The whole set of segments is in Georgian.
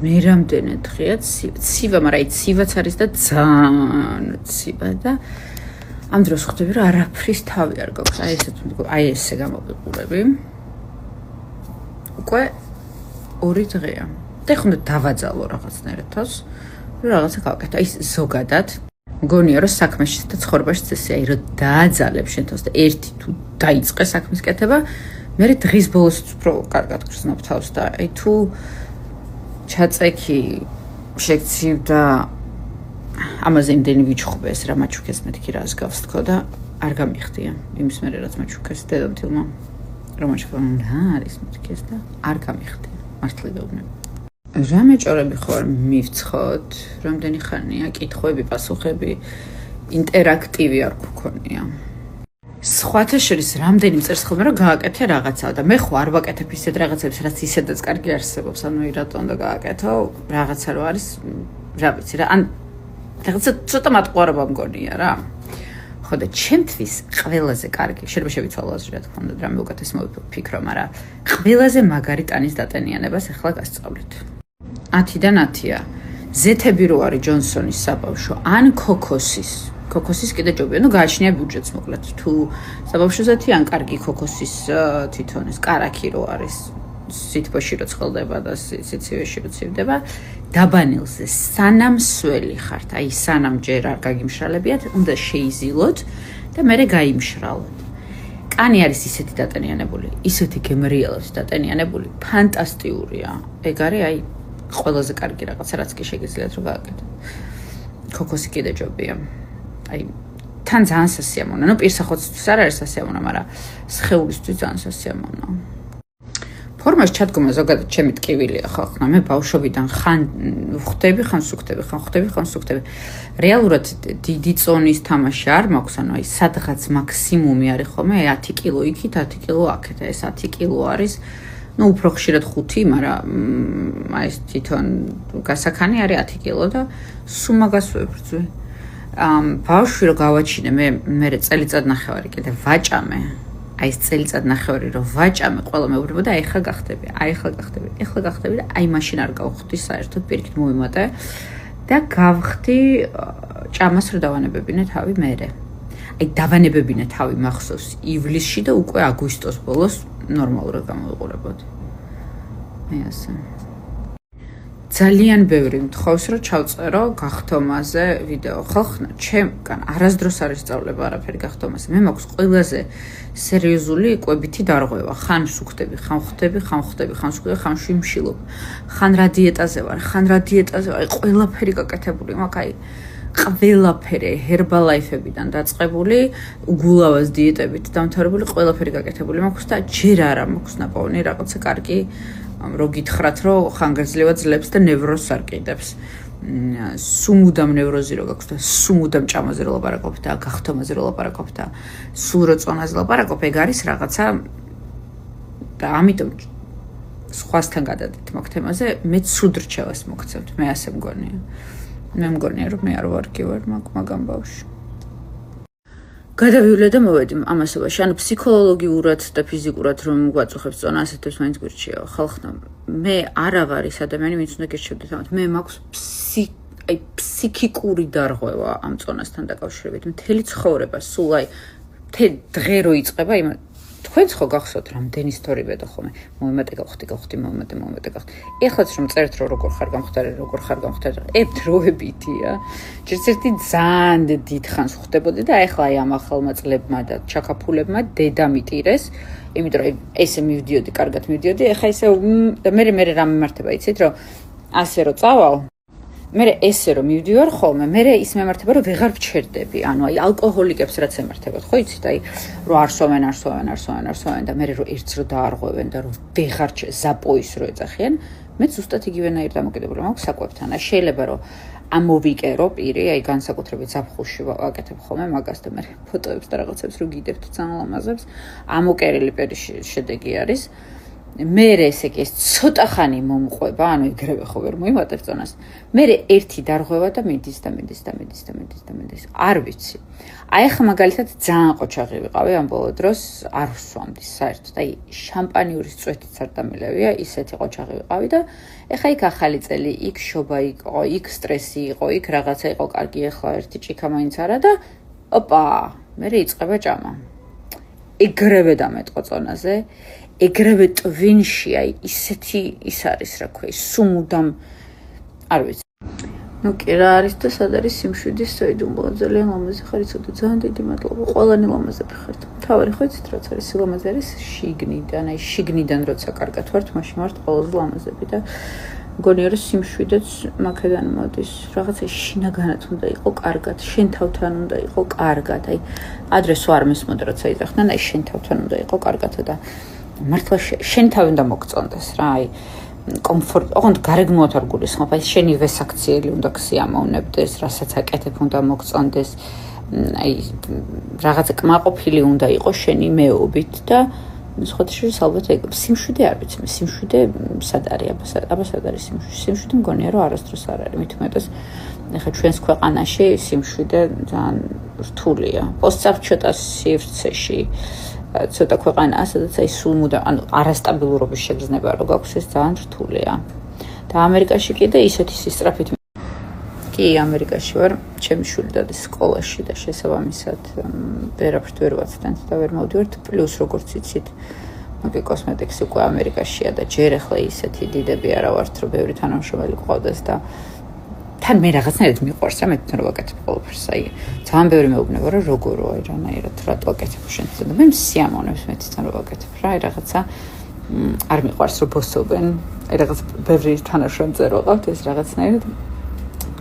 მე რამდენი დღეა ცივა, მაგრამ ცივაც არის და ძალიან ცივა და ამ დროს ხვდები რომ არაფრის თავი არ გაქვს. აი ესე გამოვიყურები. უკვე 2 დღეა. და ხომ დავაძალო რაღაცნაირად თავს, რომ რაღაცა გავაკეთო. აი ზოგადად მგონია რომ საქმეში და ცხოვრებაში წესია, რომ დააძალებ შენ თავს და ერთი თუ დაიწყე საქმის კეთება, მე დღის ბოლოს უფრო კარგად გრძნობ თავს და აი თუ ჩაწექი შეგცივ და ამაზე იმდენი ვიჩხუბეს რა მაჩუქეს მეთქი რას გავს თქო და არ გამიხდია იმის მერე რაც მაჩუქეს დედამთილმა რომ მაჩუქა რა არის მეთქეს და არ გამიხდია მართლა დაუბნები რა მეჭორები ხარ მივცხოთ რამდენი ხანია კითხვები პასუხები ინტერაქტივი არ გქონია სხვათა შორის რამდენი მწერს ხოლმე რომ გააკეთე რაღაცა და მე ხო არ ვაკეთებ ისეთ რაღაცებს რაც ისედაც კარგი არსებობს ანუ ირატონ და გააკეთო რაღაცა რო არის რა ვიცი რა ან რაღაცა ცოტა მატყუარობა მგონია რა ხო და ჩემთვის ყველაზე კარგი შეიძლება შევიცვალო აზრი რა თქმა უნდა რამე უკეთეს მოვიფიქრო მაგრამ ყველაზე მაგარი ტანის დატენიანებას ახლა გასწავლით 10-დან 10-ია ზეთები რო არის ჯონსონის საბავშვო ან ქოქოსის კიდე ჯობია, ну გააჩნია ბიუჯეტს მოკლედ. თუ საბავშვო ზეთი ან კარგი ქოქოსის თვითონ ეს კარაქი რო არის, სითბოში რო ცხელდება და სიცივეში რო ცივდება, დაბანილზე სანამ სველი ხართ, აი სანამ ჯერ არ გაგიმშრალებიათ, უნდა შეიზილოთ და მერე გაიმშრალოთ. კანი არის ისეთი დატენიანებული, ისეთი გემრიელად დატენიანებული, ფანტასტიურია. ეგ არის აი ყველაზე კარგი რაღაცა, რაც კი შეგიძლიათ რომ გააკეთოთ. ქოქოსი კიდე ჯობია. აი თან ძალიან სასიამოვნოა. ნუ პირსახოცისთვის არ არის სასიამოვნო, მაგრამ სხეულისთვის ძალიან სასიამოვნოა. ფორმაში ჩადგომა ზოგადად ჩემი ტკივილია ხო ხნა. მე ბავშვობიდან ხან ხვდები, ხან სუქდები, ხან ხვდები, ხან სუქდები. რეალურად დიდი წონის თამაში არ მაქვს, ანუ აი სადღაც მაქსიმუმი არის ხოლმე 10 კილო იქით, 10 კილო აქეთ. ეს 10 კილო არის ну უფრო ხშირად 5, მაგრამ აი ეს თვითონ გასახანი არის 10 კილო და სულ მაგას ვებრძვი. ბავშვი რო გავაჩინე მე წელიწად ნახევარი კიდე ვაჭამე აი ეს წელიწად ნახევარი რო ვაჭამე ყველა მეუბნებოდა ეხლა გახდები და აი მაშინ არ გავხდი საერთოდ პირიქით მოვიმატე და გავხდი ჭამას რო დავანებებინე თავი მერე აი დავანებებინე თავი მახსოვს ივლისში და უკვე აგვისტოს ბოლოს ნორმალურად გამოვიყურებოდი მე ასე ძალიან ბევრი მთხოვს რომ ჩავწერო გახტომაზე ვიდეო. ხალხნა, ჩემგან არასდროს არ ისწავლება არაფერი გახტომაზე. მე მაქვს ყველაზე სერიოზული კვებითი დარღვევა. ხან სუქდები, ხან ხვდები, ხან სუქდები, ხან შიმშილობ. ხან რა დიეტაზე ვარ, აი ყველაფერი გაკეთებული მაქვს, აი ყველაფერი Herbalife-ებიდან დაწყებული, უგულავას დიეტებით დამთავრებული ყველაფერი გაკეთებული მაქვს და ჯერ არა მაქვს ნაპოვნი რაღაცა კარგი რო გითხრათ რომ ხანგრძლივად ძლებს და ნევროზს არ კიდებს. სუმუდამ ნევროზი რო გაქვს და სუმუდამ ჭამაზე რო ლაპარაკობ და გახტომაზე რო ლაპარაკობ და სულ რო წონაზე ლაპარაკობ, ეგ არის რაღაცა და ამიტომ სხვასთან გადადეთ მაგ თემაზე, მე ცუდ რჩევას მოგცემთ, მე ასე მგონია. მე მგონია რომ მე არ ვარ კი ვარ მაგამ ბავშვი. გადავივლე და მოვედი ამასობაში, ანუ ფსიქოლოგიურად და ფიზიკურად რომ გვაწუხებს წონა ასეთებს მაინც გვირჩიო. ხალხნა, მე არა ვარ ის ადამიანი, ვინც უნდა გირჩევდეთ ამათ. მე მაქვს ფსიქიკური დარღვევა ამ წონასთან დაკავშირებით. მთელი ცხოვრება, სულ აი დღე რო იწყება, თქვენც ხო გახსოვთ რამდენი ისტორია და ხოლმე მომემატე გავხდი, მომემატე გავხდი. ეხლაც რომ წერთ რომ როგორ ხარ გამختار, ერთ დროებითია. ჯერცერთი ძალიან დიდ ხანს ხვდებოდი და ეხლა აი ამ ახალმა წლებმა და ჩაკაფულებმა დედამიტირეს, იმიტომ რომ ესე მივდიოდი, კარგად მივდიოდი, ეხლა ესე და მე რა მიმართება, იცით რომ ასე რომ წავალ მე ესე რომ მივდივარ ხოლმე, მე ის მემართება რომ ვეღარ ვჩერდები, ანუ აი ალკოჰოლიკებს რაც ემართებათ, ხო იცით, აი რომ არსოვენ და მე რომ ერთს რო დაარღვევენ და რომ ვეღარ ზაპოის რო ეძახიან, მე ზუსტად იგივენაირ დამოკიდებული მაქვს საკვებთან. შეიძლება რომ ამოვიკერო პირი, აი განსაკუთრებით ზაფხულში ვაკეთებ ხოლმე მაგას და მე ფოტოებს და რაღაცებს რო გიდებთ ძალიან ლამაზებს, ამოკერილი პირის შედეგი არის. მე ესე იგი ეს ცოტა ხანი მომყვება, ანუ ეგრევე ხო ვერ მოიმატებ წონას. მე ერთი დარღვევა და მიდის. არ ვიცი. აი ახლა მაგალითად ძალიან ყოჩაღი ვიყავი ამ ბოლო დროს, არ ვსვამდი საერთოდ. აი შამპანიური წვეთიც არ დამილევია, ისეთი ყოჩაღი ვიყავი და ეხა იქ ახალი წელი, იქ შობა იყო, იქ სტრესი იყო, იქ რაღაცა იყო კარგი, ეხლა ერთი ჭიქა მაინც არა და ოპა, მე იწყება ჭამა. ეგრევე დამეტყო წონაზე. ეგრევე ტვინში, აი ისეთი ის არის, რა ქვია, სუმუდამ არ ვიცი. ნუ კი რა არის და სად არის სიმშვიდის საიდუმლო, ძალიან ლამაზი ხარ, იცოდე, ძალიან დიდი მადლობა. ყველანი ლამაზები ხართ. თავარი ხო იცით, რაც არის სილამაზე არის შიგნიდან, აი შიგნიდან როცა კარგად ვართ, მაშინ ვართ ყველაზე ლამაზები და მგონია რომ სიმშვიდეც მაგედან მოდის. რაღაცა შინაგანად უნდა იყო კარგად, შენ თავთან უნდა იყო კარგად. აი ადრე სულ არ მესმოდა როცა იძახდნენ, აი შენ თავთან უნდა იყო კარგად და მართლა შენ თავი უნდა მოგწონდეს რა, აი კომფორტ, ოღონდ გარეგნულად არ გულისხმობ, აი შენი ვესაქციელი უნდა ქსიამოვნებდეს, რასაც აკეთებ უნდა მოგწონდეს, აი რაღაცა კმაყოფილი უნდა იყოს შენი მეობით და სხვათა შორის ალბათ ეგ სიმშვიდე არ ვიცი, სიმშვიდე სად არის, აბა სად არის სიმშვიდე? სიმშვიდე მგონია რომ არასდროს არ არის, მით უმეტეს ეხლა ჩვენს ქვეყანაში სიმშვიდე ძალიან რთულია. პოსტსაბჭოთა სივრცეში ცოტა ქვეყანაა, სადაც აი სულ მუდამ, ანუ არასტაბილურობის შეგრძნება რო გაქვს, ეს ძალიან რთულია. და ამერიკაში კიდე ისეთი სისწრაფით კი ამერიკაში ვარ, ჩემი შვილი დადის სკოლაში და შესაბამისად ვერაფრით ვერ ვაცდენთ და ვერ მოვდივართ, პლუს როგორც იცით, მოკლე კოსმეტიკსი უკვე ამერიკაშია და ჯერ ახლა ისეთი დიდები არა ვართ, რომ ბევრი თანამშრომელი გყავდეს და თან მე რაღაცნაირად მიყვარს რა, მე თვითონ რო ვაკეთებ ყველაფერს, აი ძალიან ბევრი მეუბნება რომ როგორო, აი რანაირად რატო აკეთებ შენ და მე მსიამოვნებს მე თვითონ რო ვაკეთებ რა, აი რაღაცა არ მიყვარს რომ ბოსობენ, აი რაღაც ბევრი თანამშრომელი რო ყავთ ეს რაღაცნაირად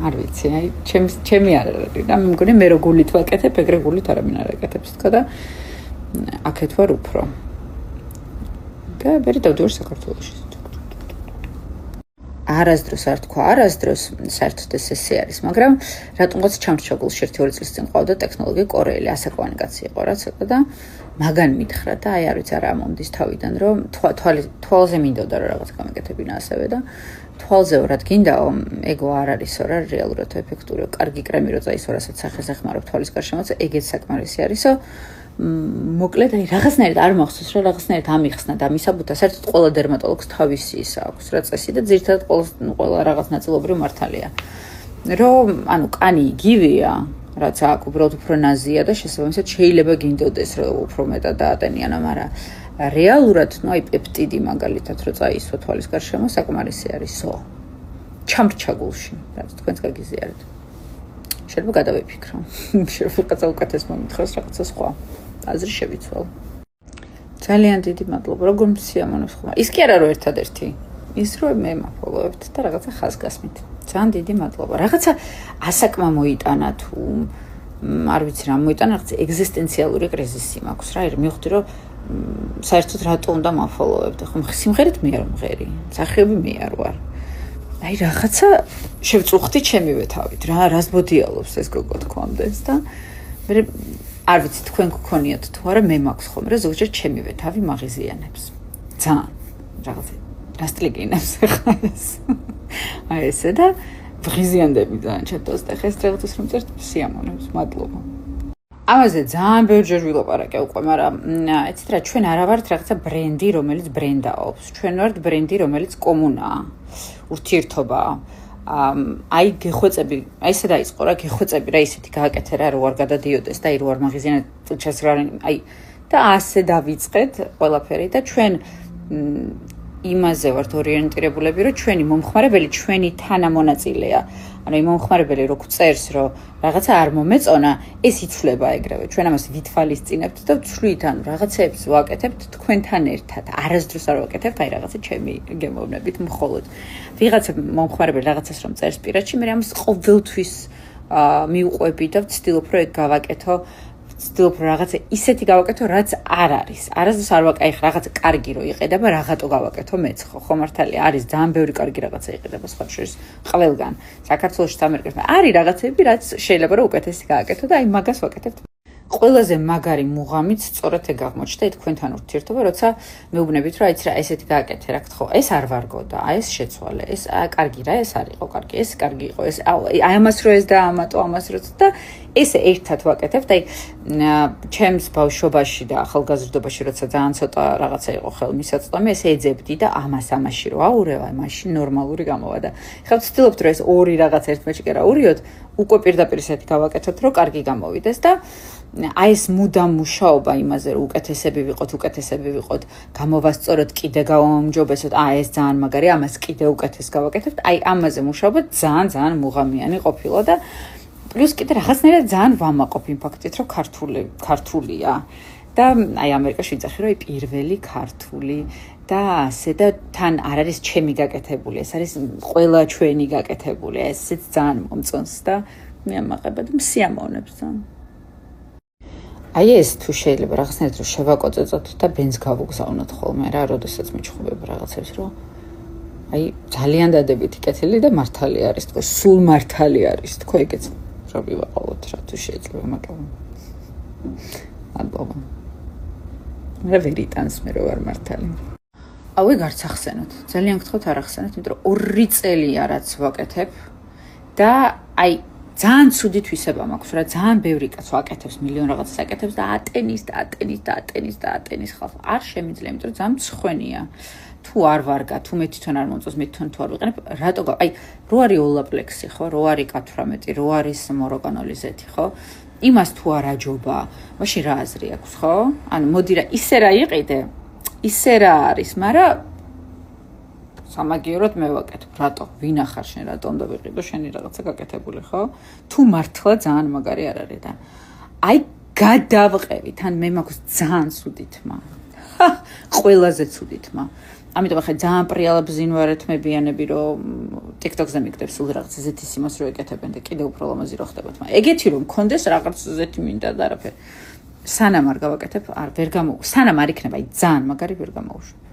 არ ვიცი, აი ჩემი არ არის და მე მგონი მე რო გულით ვაკეთებ, ეგრე გულით არავინ არ აკეთებს თქო და აქეთ ვარ უფრო. და მე დავდივარ საქართველოში. არასდროს არ თქვა, არასდროს საერთოდ ესე არის, მაგრამ რატომღაც ჩამრჩაგულში 1-2 წლის წინ ყავდა ტექნოლოგი კორეელი, ასაკოვანი კაცი იყო რა ცოტა და მაგან მითხრა და აი არ ვიცი რა მომდის თავიდან, რომ თვალზე მინდოდა რომ რაღაც გამეკეთებინა ასევე და თვალზე რაც გინდაო, ეგო არ არისო რა რეალურად ეფექტურიო, კარგი კრემი რო წაისო, რასაც სახეს ეხმარებ თვალის გარშემოც, ეგეც საკმარისი არისო. მოკლედ აი რაღაცნაირად არ მახსოვს რა რაღაცნაირად ამიხსნა და მისაბუთა საერთოდ ყველა დერმატოლოგს თავისი ის აქვს რა წესი და ძირითადად ყველა რაღაც ნაწილობრივ მართალია რომ ანუ კანი იგივეა რაც აქვს უბრალოდ უფრო ნაზია და შესაბამისად შეიძლება გინდოდეს რომ უფრო მეტად დაატენიანა მაგრამ რეალურად ნუ აი პეპტიდი მაგალითად რო წაისვა თვალის გარშემო საკმარისი არისო ჩამრჩაგულში რაც თქვენც გაგიზიარეთ შეიძლება გადავიფიქრო შეიძლება რაღაცა უკეთეს მომითხრას რაღაცა სხვა აზრი შევიცვალ. ძალიან დიდი მადლობა. როგორ მსიამოვნებს ხომ? ის კი არა რომ ერთადერთი. ის რომ მე მაფოლოვებთ და რაღაცა ხაზგასმით. ძალიან დიდი მადლობა. რაღაცა ასაკმა მოიტანა თუ არ ვიცი რა მოიტანა, რაღაცა ეგზისტენციალური კრიზისი მაქვს რა. მივხვდი რომ საერთოდ რატო უნდა მაფოლოვებთ? ხომ სიმღერით მე არ მღერი. სახეები მე არ ვარ. აი რაღაცა შევწუხდი ჩემივე თავით რა, რას მოდიალობს ეს გოგო თქვენდეს და მე არ ვიცი თქვენ გქონიათ თუ არა მე მაქვს ხოლმე რა ზოგჯერ ჩემივე თავი მაღიზიანებს ძალიან რაღაცა დასტლიგინებს ხა ეს აი ესე და ვღიზიანდები ძალიან ჩათოს და ხეს რაღაცას რომ წერთ სიამოვნებს მადლობა ამაზე ძალიან ბევრჯერ ვილაპარაკე უკვე მაგრამ იცით რა ჩვენ არა ვართ რაღაცა ბრენდი რომელიც ბრენდაობს ჩვენ ვართ ბრენდი რომელიც კომუნაა ურთიერთობაა აი გეხვეწები, აი ესე დაიწყო რა გეხვეწები რა ისეთი გააკეთე რა რო არ გადადიოდეს და აი რო არ მაღიზიანად ჩასგრანი აი და ასე დავიწყეთ ყველაფერი და ჩვენ იმაზე ვართ ორიენტირებულები რომ ჩვენი მომხმარებელი ჩვენი თანამონაწილეა ანუ იმ მომხმარებელი რო წერს რომ რაღაცა არ მომეწონა ეს იცვლება ეგრევე ჩვენ ამას ვითვალისწინებთ და ვცვლით ანუ რაღაცებს ვაკეთებთ თქვენთან ერთად არასდროს არ ვაკეთებთ აი რაღაცა ჩემი გემოვნებით მხოლოდ ვიღაცა მომხმარებელი რაღაცას რომ წერს პირადში მე ამას ყოველთვის მიუყვები და ვცდილობ რომ ეგ გავაკეთო ვცდილობ რომ რაღაცა ისეთი გავაკეთო რაც არ არის არასდროს არ ვაკაიხ რაღაცა კარგი რო იყედება რაღაცო გავაკეთო მეც ხო მართალია არის ძალიან ბევრი კარგი რაღაცა იყედება სხვა შორის ყველგან საქართველოში ამერიკაში არის რაღაცები რაც შეიძლება რომ უკეთესი გააკეთო და აი მაგას ვაკეთებთ ყველაზე მაგარი მუღამიც სწორედ ეგ აღმოჩნდა თქვენთან ურთიერთობა, როცა მეუბნებით, რომ აიც რა ესეთი გააკეთე რა გთხოვ, ეს არ ვარგო და აი ეს შეცვალე, ეს კარგი რა, ეს არ იყო კარგი, ეს კარგი იყო, ეს აი ამას რო ეს და ამატო ამას რო და ეს ერთად ვაკეთებთ, აი ჩემს ბავშვობაში და ახალგაზრდობაში, როცა ძალიან ცოტა რაღაცა იყო ხელმისაწვდომი, ეს ეძებდი და ამაში რო აურევა, მაშინ ნორმალური გამოვა და ხა ვცდილობთ რომ ეს ორი რაღაც ერთმეჭი კი რა ურიოთ, უკვე პირდაპირ ისეთი გავაკეთოთ, რომ კარგი გამოვიდეს და აი ეს მუდამ მუშაობა იმაზე რომ უკეთესები ვიყოთ, გამოვასწოროთ, კიდე გავამჯობესოთ, ეს ძალიან მაგარი, ამას კიდე უკეთეს გავაკეთებთ, აი ამაზე მუშაობა ძალიან მუღამიანი ყოფილა და პლუს კიდე რაღაცნაირად ძალიან ვამაყობ იმ ფაქტით, რომ ქართულია და აი ამერიკაში ვიძახი, რომ პირველი ქართული და ასე და თან არ არის ჩემი გაკეთებული, ეს არის ყველა ჩვენი გაკეთებული, ესეც ძალიან მომწონს და მიამაყება და მსიამოვნებს ძალიან. აი ეს თუ შეიძლება რაღაცნაირად რომ შევაკოწეწოთ და ბენს გავუგზავნოთ ხოლმე რა, როდესაც მიჩხუბებ რაღაცებს, რომ აი ძალიან დადებითი კეთილი და მართალი არის, თქო, სულ მართალი არის, თქო, ეგეც რა ვიყავოთ რა თუ შეიძლება, მაგრამ ალბათ მე ვერ იტანს მე რო ვარ მართალი. აი გარც ახსენოთ, ძალიან გთხოვთ არ ახსენოთ, იმიტომ რომ 2 წელია რაც ვაკეთებ და აი ძალიან ცუდი თვისება მაქვს რა, ძალიან ბევრი კაც ვაკეთებს, მილიონ რაღაცას აკეთებს და ატენის ხალხ არ შემიძლია, იმიტომ რომ ძალიან მცხვენია. თუ არ ვარგა, თუ მე თვითონ არ მომწონს, მე თვითონ თუ არ ვიყენებ, რატო აი რო არის ოლაპლექსი ხო, რო არის კათვრამეტი, რო არის მოროგანოლიზეთი ხო? იმას თუ არ აჯობა, მაშინ რა აზრი აქვს ხო? ანუ მოდი რა ისე რა იყიდე, ისე რა არის, მაგრამ სამაგიეროდ მე ვაკეთებ, რატო? ვინახარ შენ, რატო უნდა ვიყიდო შენი რაღაცა გაკეთებული, ხო? თუ მართლა ძალიან მაგარი არ არის და აი გადავყევით, ან მე მაქვს ძალიან ცუდი თმა. ყველაზე ცუდი თმა. ამიტომ ახლა ძალიან პრიალა ბზინვარეთმებიანები, რომ TikTok-ზე მიგდებ სულ რაღაც ზეთის იმას რო ეკეთებენ და კიდე უფრო ლამაზი რო ხდებათ, მაგრამ ეგეთი რომ მქონდეს რაღაც ზეთი მინდა და არაფერი. სანამ არ გავაკეთებ, არ ვერ სანამ არ იქნება, აი ძალიან მაგარი ვერ გამოვუშვა.